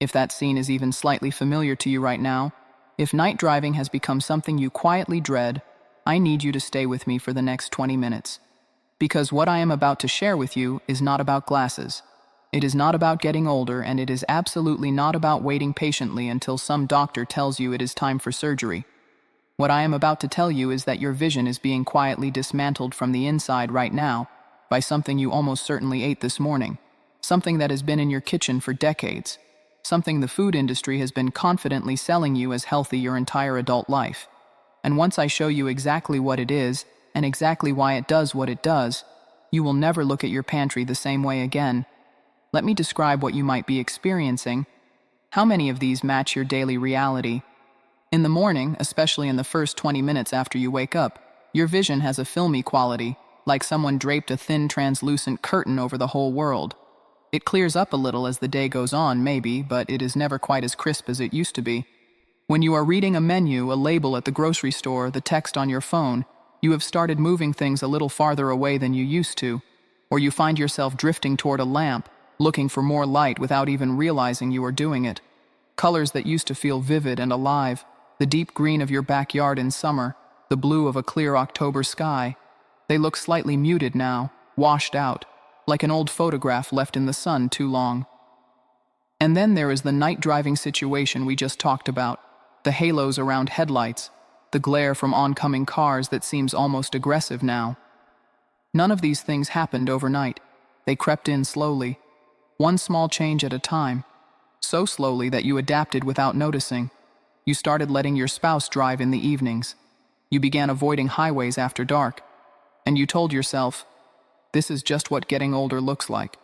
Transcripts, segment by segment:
If that scene is even slightly familiar to you right now, if night driving has become something you quietly dread, I need you to stay with me for the next 20 minutes. Because what I am about to share with you is not about glasses. It is not about getting older, and it is absolutely not about waiting patiently until some doctor tells you it is time for surgery. What I am about to tell you is that your vision is being quietly dismantled from the inside right now by something you almost certainly ate this morning, something that has been in your kitchen for decades, something the food industry has been confidently selling you as healthy your entire adult life. And once I show you exactly what it is, and exactly why it does what it does, you will never look at your pantry the same way again. Let me describe what you might be experiencing. How many of these match your daily reality? In the morning, especially in the first 20 minutes after you wake up, your vision has a filmy quality, like someone draped a thin translucent curtain over the whole world. It clears up a little as the day goes on, maybe, but it is never quite as crisp as it used to be. When you are reading a menu, a label at the grocery store, the text on your phone, you have started moving things a little farther away than you used to, or you find yourself drifting toward a lamp, looking for more light without even realizing you are doing it. Colors that used to feel vivid and alive, the deep green of your backyard in summer, the blue of a clear October sky, they look slightly muted now, washed out, like an old photograph left in the sun too long. And then there is the night driving situation we just talked about, the halos around headlights, the glare from oncoming cars that seems almost aggressive now. None of these things happened overnight. They crept in slowly, one small change at a time, so slowly that you adapted without noticing. You started letting your spouse drive in the evenings. You began avoiding highways after dark. And you told yourself, this is just what getting older looks like.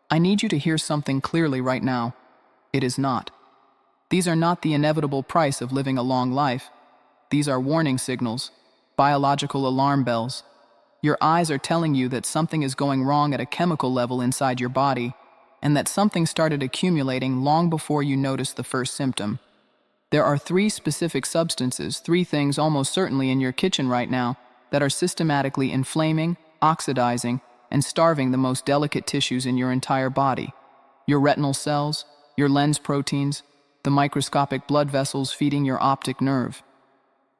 I need you to hear something clearly right now. It is not. These are not the inevitable price of living a long life. These are warning signals, biological alarm bells. Your eyes are telling you that something is going wrong at a chemical level inside your body, and that something started accumulating long before you noticed the first symptom. There are 3 specific substances, 3 things almost certainly in your kitchen right now, that are systematically inflaming, oxidizing, and starving the most delicate tissues in your entire body. Your retinal cells, your lens proteins, the microscopic blood vessels feeding your optic nerve.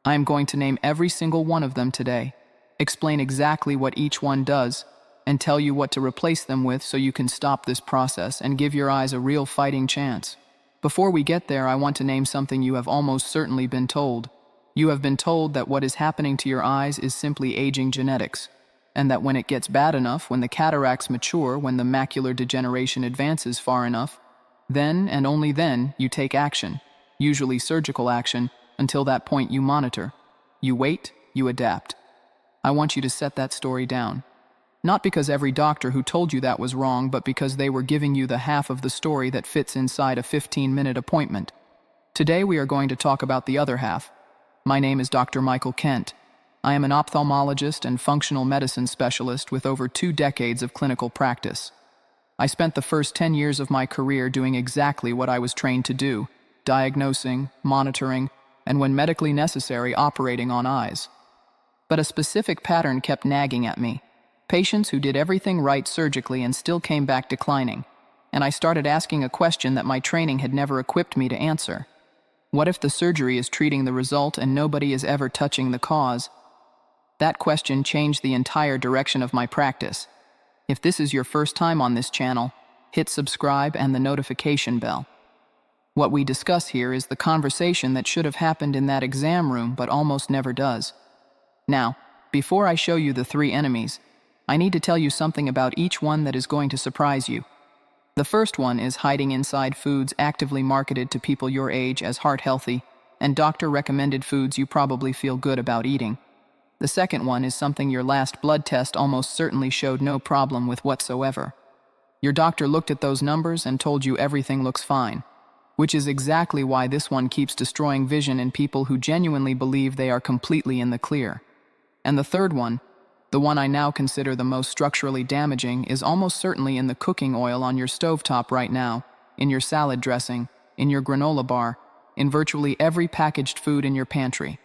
I am going to name every single one of them today, explain exactly what each one does, and tell you what to replace them with so you can stop this process and give your eyes a real fighting chance. Before we get there, I want to name something you have almost certainly been told. You have been told that what is happening to your eyes is simply aging genetics, and that when it gets bad enough, when the cataracts mature, when the macular degeneration advances far enough, then and only then you take action, usually surgical action. Until that point you monitor. You wait, you adapt. I want you to set that story down. Not because every doctor who told you that was wrong, but because they were giving you the half of the story that fits inside a 15-minute appointment. Today we are going to talk about the other half. My name is Dr. Michael Kent. I am an ophthalmologist and functional medicine specialist with over 2 decades of clinical practice. I spent the first 10 years of my career doing exactly what I was trained to do, diagnosing, monitoring, and when medically necessary, operating on eyes. But a specific pattern kept nagging at me. Patients who did everything right surgically and still came back declining. And I started asking a question that my training had never equipped me to answer. What if the surgery is treating the result and nobody is ever touching the cause? That question changed the entire direction of my practice. If this is your first time on this channel, hit subscribe and the notification bell. What we discuss here is the conversation that should have happened in that exam room but almost never does. Now, before I show you the 3 enemies, I need to tell you something about each one that is going to surprise you. The first one is hiding inside foods actively marketed to people your age as heart-healthy and doctor-recommended foods you probably feel good about eating. The second one is something your last blood test almost certainly showed no problem with whatsoever. Your doctor looked at those numbers and told you everything looks fine. Which is exactly why this one keeps destroying vision in people who genuinely believe they are completely in the clear. And the third one, the one I now consider the most structurally damaging, is almost certainly in the cooking oil on your stovetop right now, in your salad dressing, in your granola bar, in virtually every packaged food in your pantry.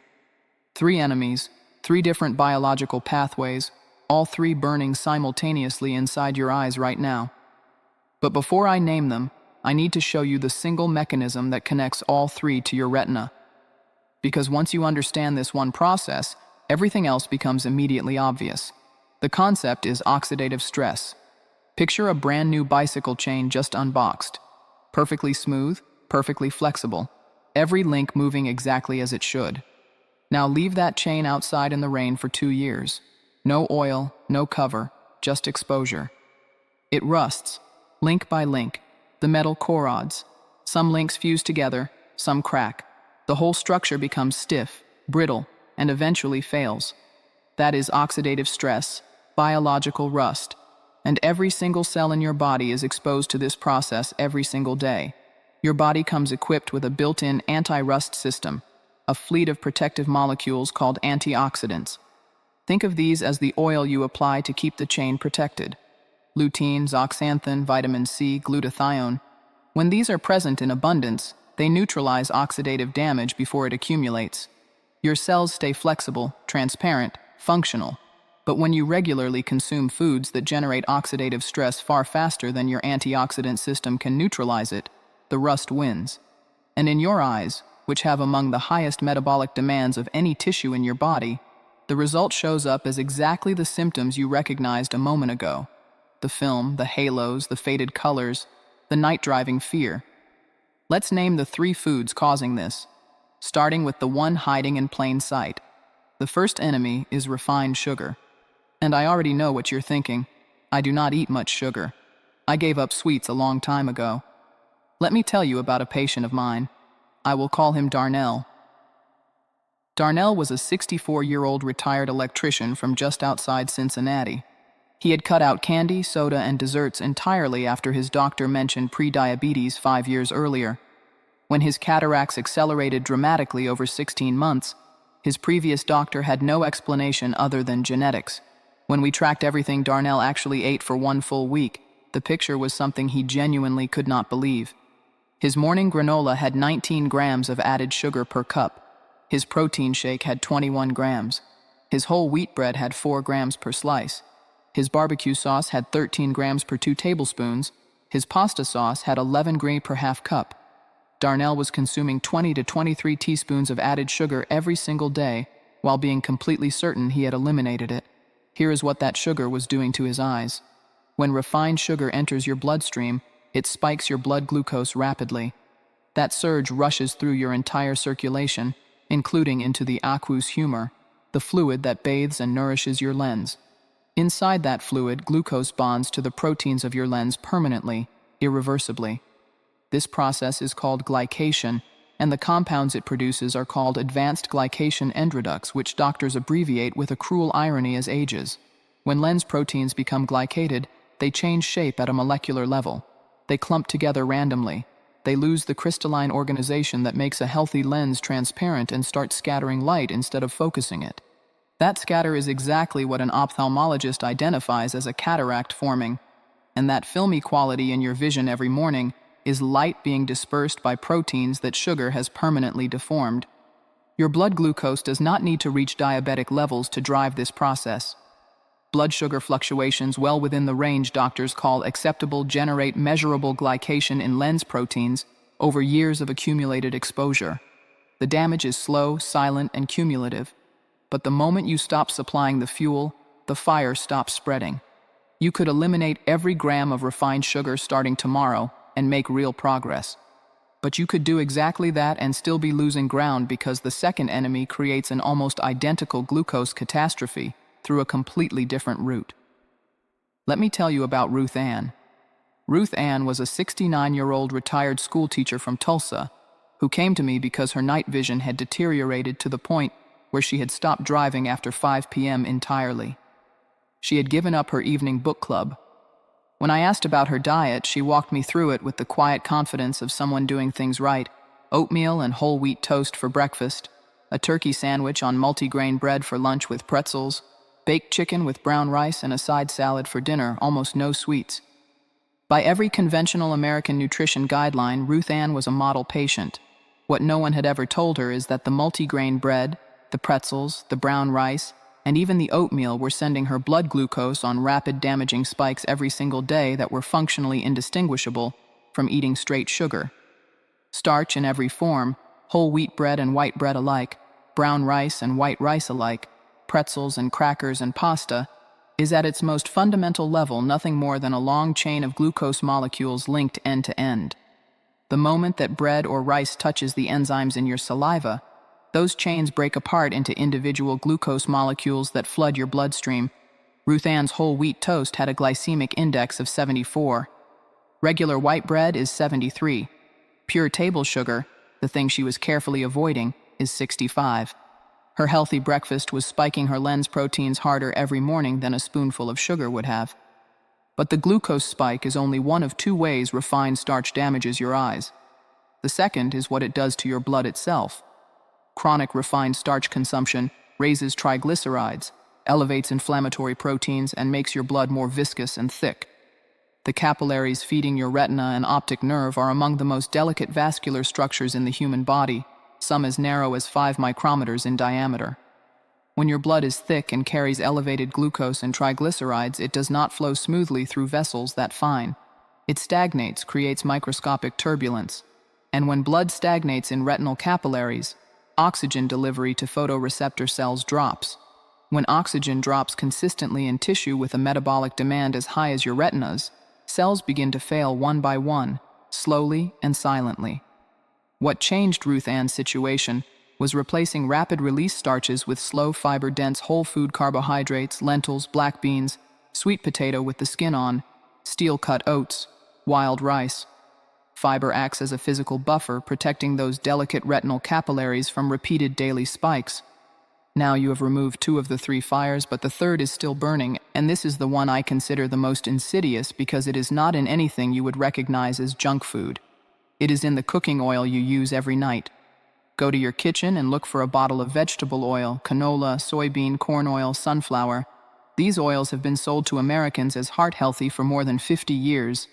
3 enemies, 3 different biological pathways, all 3 burning simultaneously inside your eyes right now. But before I name them, I need to show you the single mechanism that connects all three to your retina. Because once you understand this one process, everything else becomes immediately obvious. The concept is oxidative stress. Picture a brand new bicycle chain just unboxed. Perfectly smooth, perfectly flexible. Every link moving exactly as it should. Now leave that chain outside in the rain for 2 years. No oil, no cover, just exposure. It rusts, link by link. The metal core rods. Some links fuse together, some crack. The whole structure becomes stiff, brittle, and eventually fails. That is oxidative stress, biological rust. And every single cell in your body is exposed to this process every single day. Your body comes equipped with a built-in anti-rust system, a fleet of protective molecules called antioxidants. Think of these as the oil you apply to keep the chain protected. Lutein, zeaxanthin, vitamin C, glutathione. When these are present in abundance, they neutralize oxidative damage before it accumulates. Your cells stay flexible, transparent, functional. But when you regularly consume foods that generate oxidative stress far faster than your antioxidant system can neutralize it, the rust wins. And in your eyes, which have among the highest metabolic demands of any tissue in your body, the result shows up as exactly the symptoms you recognized a moment ago. The film, the halos, the faded colors, the night-driving fear. Let's name the 3 foods causing this, starting with the one hiding in plain sight. The first enemy is refined sugar. And I already know what you're thinking. I do not eat much sugar. I gave up sweets a long time ago. Let me tell you about a patient of mine. I will call him Darnell. Darnell was a 64-year-old retired electrician from just outside Cincinnati. He had cut out candy, soda, and desserts entirely after his doctor mentioned pre-diabetes 5 years earlier. When his cataracts accelerated dramatically over 16 months, his previous doctor had no explanation other than genetics. When we tracked everything Darnell actually ate for 1 full week, the picture was something he genuinely could not believe. His morning granola had 19 grams of added sugar per cup. His protein shake had 21 grams. His whole wheat bread had 4 grams per slice. His barbecue sauce had 13 grams per 2 tablespoons. His pasta sauce had 11 grams per half cup. Darnell was consuming 20 to 23 teaspoons of added sugar every single day, while being completely certain he had eliminated it. Here is what that sugar was doing to his eyes. When refined sugar enters your bloodstream, it spikes your blood glucose rapidly. That surge rushes through your entire circulation, including into the aqueous humor, the fluid that bathes and nourishes your lens. Inside that fluid, glucose bonds to the proteins of your lens permanently, irreversibly. This process is called glycation, and the compounds it produces are called advanced glycation endoducts, which doctors abbreviate with a cruel irony as AGEs. When lens proteins become glycated, they change shape at a molecular level. They clump together randomly. They lose the crystalline organization that makes a healthy lens transparent and start scattering light instead of focusing it. That scatter is exactly what an ophthalmologist identifies as a cataract forming, and that filmy quality in your vision every morning is light being dispersed by proteins that sugar has permanently deformed. Your blood glucose does not need to reach diabetic levels to drive this process. Blood sugar fluctuations well within the range doctors call acceptable generate measurable glycation in lens proteins over years of accumulated exposure. The damage is slow, silent, and cumulative. But the moment you stop supplying the fuel, the fire stops spreading. You could eliminate every gram of refined sugar starting tomorrow and make real progress. But you could do exactly that and still be losing ground because the second enemy creates an almost identical glucose catastrophe through a completely different route. Let me tell you about Ruth Ann. Ruth Ann was a 69-year-old retired schoolteacher from Tulsa who came to me because her night vision had deteriorated to the point where she had stopped driving after 5 p.m. entirely. She had given up her evening book club. When I asked about her diet, she walked me through it with the quiet confidence of someone doing things right: oatmeal and whole wheat toast for breakfast, a turkey sandwich on multigrain bread for lunch with pretzels, baked chicken with brown rice and a side salad for dinner, almost no sweets. By every conventional American nutrition guideline, Ruth Ann was a model patient. What no one had ever told her is that the multigrain bread, the pretzels, the brown rice, and even the oatmeal were sending her blood glucose on rapid damaging spikes every single day that were functionally indistinguishable from eating straight sugar. Starch in every form, whole wheat bread and white bread alike, brown rice and white rice alike, pretzels and crackers and pasta, is at its most fundamental level nothing more than a long chain of glucose molecules linked end to end. The moment that bread or rice touches the enzymes in your saliva, those chains break apart into individual glucose molecules that flood your bloodstream. Ruth Ann's whole wheat toast had a glycemic index of 74. Regular white bread is 73. Pure table sugar, the thing she was carefully avoiding, is 65. Her healthy breakfast was spiking her lens proteins harder every morning than a spoonful of sugar would have. But the glucose spike is only one of two ways refined starch damages your eyes. The second is what it does to your blood itself. Chronic refined starch consumption raises triglycerides, elevates inflammatory proteins, and makes your blood more viscous and thick. The capillaries feeding your retina and optic nerve are among the most delicate vascular structures in the human body, some as narrow as 5 micrometers in diameter. When your blood is thick and carries elevated glucose and triglycerides, it does not flow smoothly through vessels that fine. It stagnates, creates microscopic turbulence. And when blood stagnates in retinal capillaries, oxygen delivery to photoreceptor cells drops. When oxygen drops consistently in tissue with a metabolic demand as high as your retina's, cells begin to fail one by one, slowly and silently. What changed Ruth Ann's situation was replacing rapid-release starches with slow fiber-dense whole food carbohydrates, lentils, black beans, sweet potato with the skin on, steel-cut oats, wild rice. Fiber acts as a physical buffer, protecting those delicate retinal capillaries from repeated daily spikes. Now you have removed 2 of the 3 fires, but the third is still burning, and this is the one I consider the most insidious because it is not in anything you would recognize as junk food. It is in the cooking oil you use every night. Go to your kitchen and look for a bottle of vegetable oil, canola, soybean, corn oil, sunflower. These oils have been sold to Americans as heart-healthy for more than 50 years.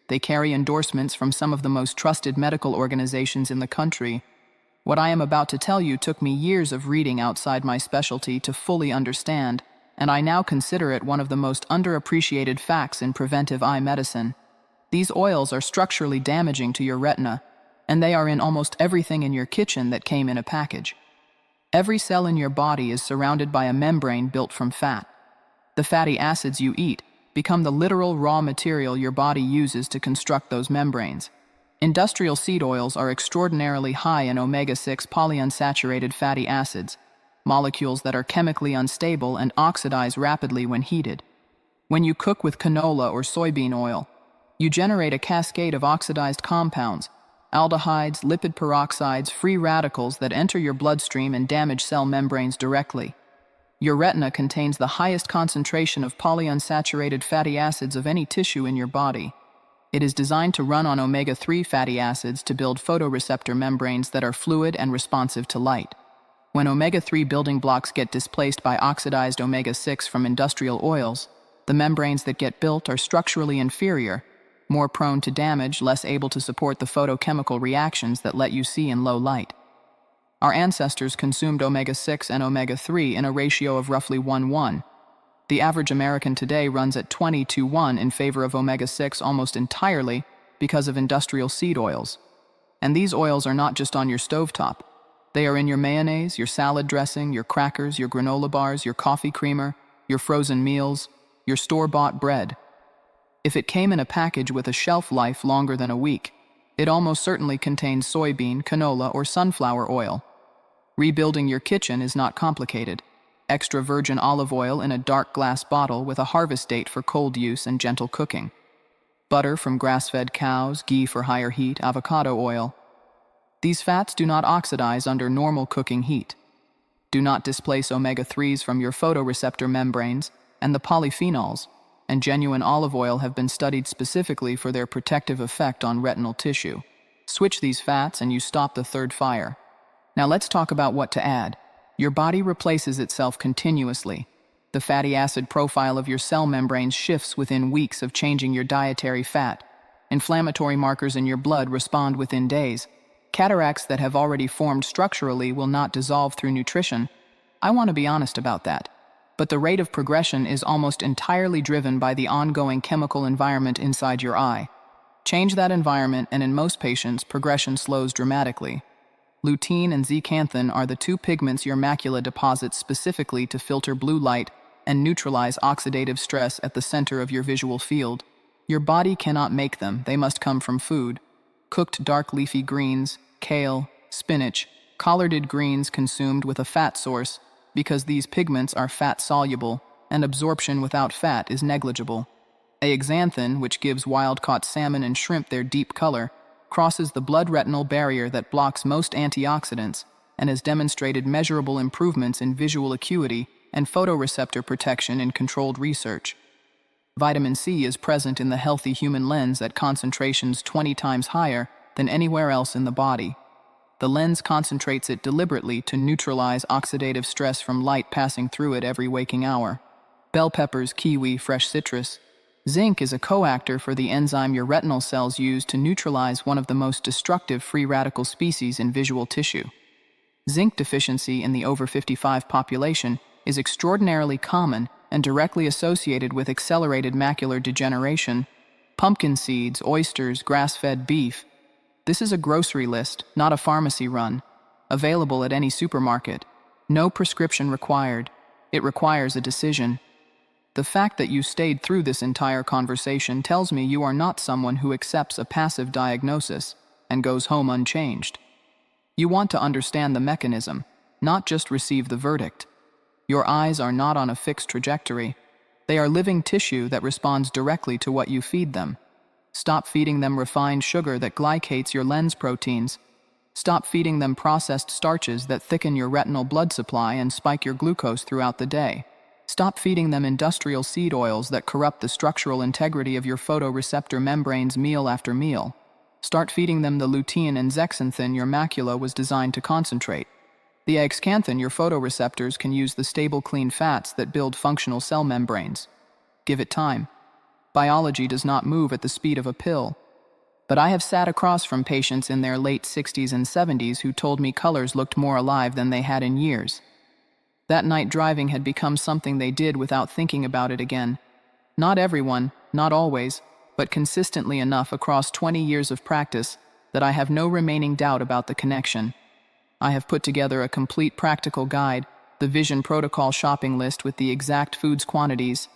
They carry endorsements from some of the most trusted medical organizations in the country. What I am about to tell you took me years of reading outside my specialty to fully understand, and I now consider it one of the most underappreciated facts in preventive eye medicine. These oils are structurally damaging to your retina, and they are in almost everything in your kitchen that came in a package. Every cell in your body is surrounded by a membrane built from fat. The fatty acids you eat become the literal raw material your body uses to construct those membranes. Industrial seed oils are extraordinarily high in omega-6 polyunsaturated fatty acids, molecules that are chemically unstable and oxidize rapidly when heated. When you cook with canola or soybean oil, you generate a cascade of oxidized compounds, aldehydes, lipid peroxides, free radicals that enter your bloodstream and damage cell membranes directly. Your retina contains the highest concentration of polyunsaturated fatty acids of any tissue in your body. It is designed to run on omega-3 fatty acids to build photoreceptor membranes that are fluid and responsive to light. When omega-3 building blocks get displaced by oxidized omega-6 from industrial oils, the membranes that get built are structurally inferior, more prone to damage, less able to support the photochemical reactions that let you see in low light. Our ancestors consumed omega-6 and omega-3 in a ratio of roughly 1:1. The average American today runs at 20:1 in favor of omega-6 almost entirely because of industrial seed oils. And these oils are not just on your stovetop. They are in your mayonnaise, your salad dressing, your crackers, your granola bars, your coffee creamer, your frozen meals, your store-bought bread. If it came in a package with a shelf life longer than a week, it almost certainly contains soybean, canola, or sunflower oil. Rebuilding your kitchen is not complicated. Extra virgin olive oil in a dark glass bottle with a harvest date for cold use and gentle cooking. Butter from grass-fed cows, ghee for higher heat, avocado oil. These fats do not oxidize under normal cooking heat. Do not displace omega-3s from your photoreceptor membranes, and the polyphenols and genuine olive oil have been studied specifically for their protective effect on retinal tissue. Switch these fats and you stop the third fire. Now let's talk about what to add. Your body replaces itself continuously. The fatty acid profile of your cell membranes shifts within weeks of changing your dietary fat. Inflammatory markers in your blood respond within days. Cataracts that have already formed structurally will not dissolve through nutrition. I want to be honest about that. But the rate of progression is almost entirely driven by the ongoing chemical environment inside your eye. Change that environment, and in most patients, progression slows dramatically. Lutein and zeaxanthin are the two pigments your macula deposits specifically to filter blue light and neutralize oxidative stress at the center of your visual field. Your body cannot make them, they must come from food. Cooked dark leafy greens, kale, spinach, collarded greens consumed with a fat source, because these pigments are fat-soluble, and absorption without fat is negligible. Zeaxanthin, which gives wild-caught salmon and shrimp their deep color, crosses the blood-retinal barrier that blocks most antioxidants and has demonstrated measurable improvements in visual acuity and photoreceptor protection in controlled research. Vitamin C is present in the healthy human lens at concentrations 20 times higher than anywhere else in the body. The lens concentrates it deliberately to neutralize oxidative stress from light passing through it every waking hour. Bell peppers, kiwi, fresh citrus. Zinc is a coactor for the enzyme your retinal cells use to neutralize one of the most destructive free radical species in visual tissue. Zinc deficiency in the over 55 population is extraordinarily common and directly associated with accelerated macular degeneration. Pumpkin seeds, oysters, grass-fed beef. This is a grocery list, not a pharmacy run. Available at any supermarket. No prescription required. It requires a decision. The fact that you stayed through this entire conversation tells me you are not someone who accepts a passive diagnosis and goes home unchanged. You want to understand the mechanism, not just receive the verdict. Your eyes are not on a fixed trajectory. They are living tissue that responds directly to what you feed them. Stop feeding them refined sugar that glycates your lens proteins. Stop feeding them processed starches that thicken your retinal blood supply and spike your glucose throughout the day. Stop feeding them industrial seed oils that corrupt the structural integrity of your photoreceptor membranes meal after meal. Start feeding them the lutein and zeaxanthin your macula was designed to concentrate. The zeaxanthin your photoreceptors can use the stable clean fats that build functional cell membranes. Give it time. Biology does not move at the speed of a pill. But I have sat across from patients in their late 60s and 70s who told me colors looked more alive than they had in years. That night driving had become something they did without thinking about it again. Not everyone, not always, but consistently enough across 20 years of practice that I have no remaining doubt about the connection. I have put together a complete practical guide, the Vision Protocol shopping list with the exact foods quantities,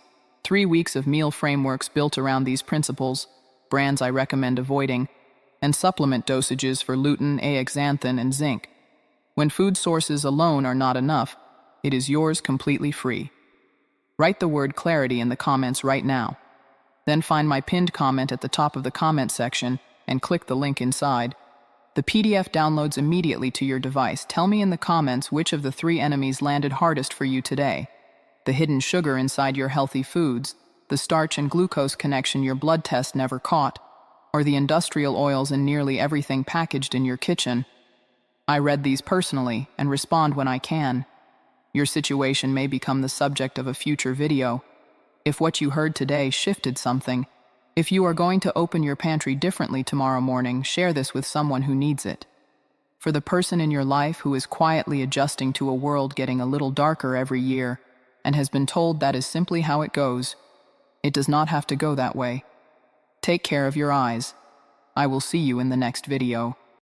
3 weeks of meal frameworks built around these principles, brands I recommend avoiding, and supplement dosages for lutein, zeaxanthin, and zinc. When food sources alone are not enough, it is yours completely free. Write the word clarity in the comments right now. Then find my pinned comment at the top of the comment section and click the link inside. The PDF downloads immediately to your device. Tell me in the comments which of the 3 enemies landed hardest for you today. The hidden sugar inside your healthy foods, the starch and glucose connection your blood test never caught, or the industrial oils in nearly everything packaged in your kitchen. I read these personally and respond when I can. Your situation may become the subject of a future video. If what you heard today shifted something, if you are going to open your pantry differently tomorrow morning, share this with someone who needs it. For the person in your life who is quietly adjusting to a world getting a little darker every year and has been told that is simply how it goes, it does not have to go that way. Take care of your eyes. I will see you in the next video.